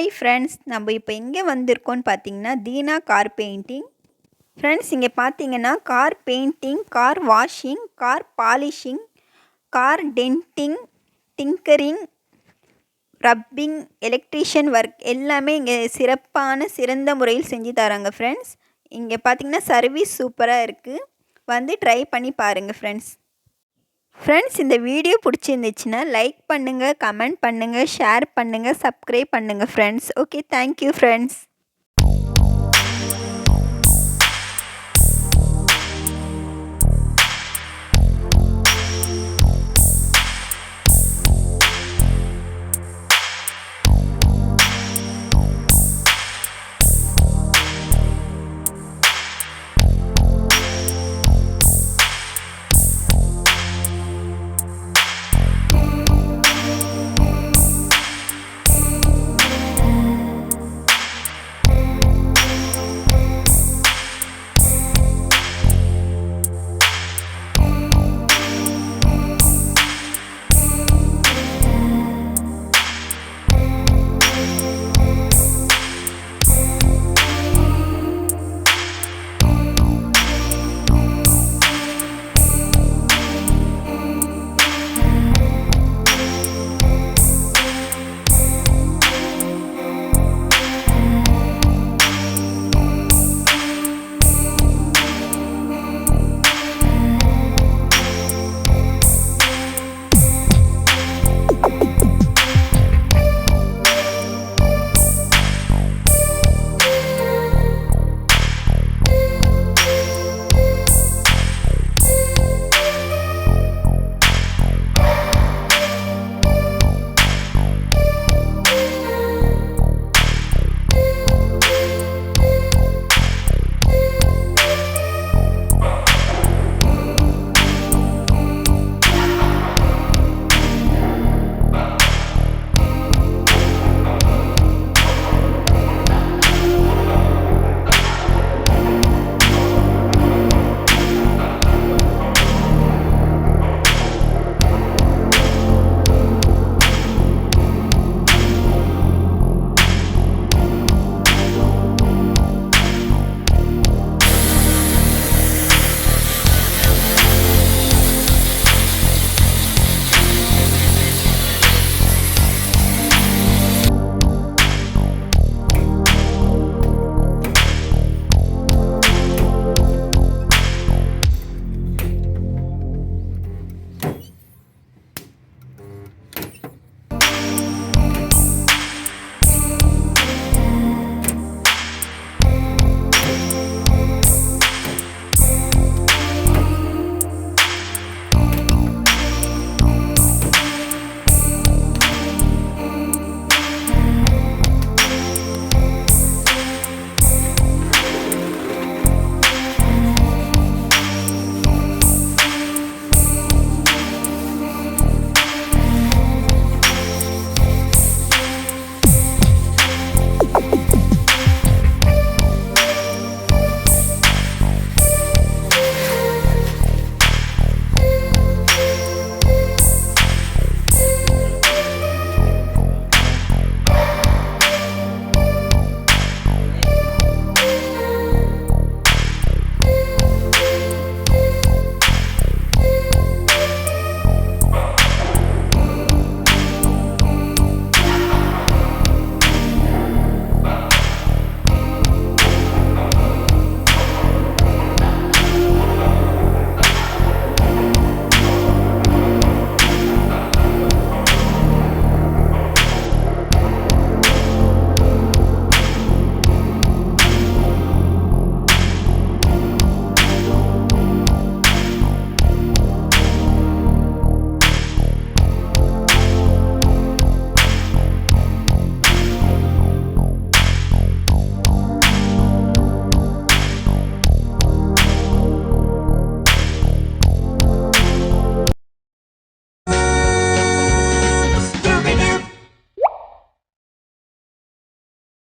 Hi friends, நம்ம இப்போ எங்கே வந்திருக்கோன்னு பார்த்தீங்கன்னா தீனா கார் பெயிண்டிங். ஃப்ரெண்ட்ஸ், இங்கே பார்த்தீங்கன்னா car painting, car washing, car polishing, car tending, tinkering, rubbing, electrician work எல்லாமே இங்கே சிறந்த முறையில் செஞ்சு தராங்க ஃப்ரெண்ட்ஸ். இங்கே பார்த்தீங்கன்னா சர்வீஸ் சூப்பராக இருக்குது. வந்து ட்ரை பண்ணி பாருங்கள் ஃப்ரெண்ட்ஸ். இந்த வீடியோ பிடிச்சிருந்துச்சுன்னா லைக் பண்ணுங்கள், கமெண்ட் பண்ணுங்கள், ஷேர் பண்ணுங்கள், சப்ஸ்கிரைப் பண்ணுங்கள் ஃப்ரெண்ட்ஸ். Okay, thank you friends.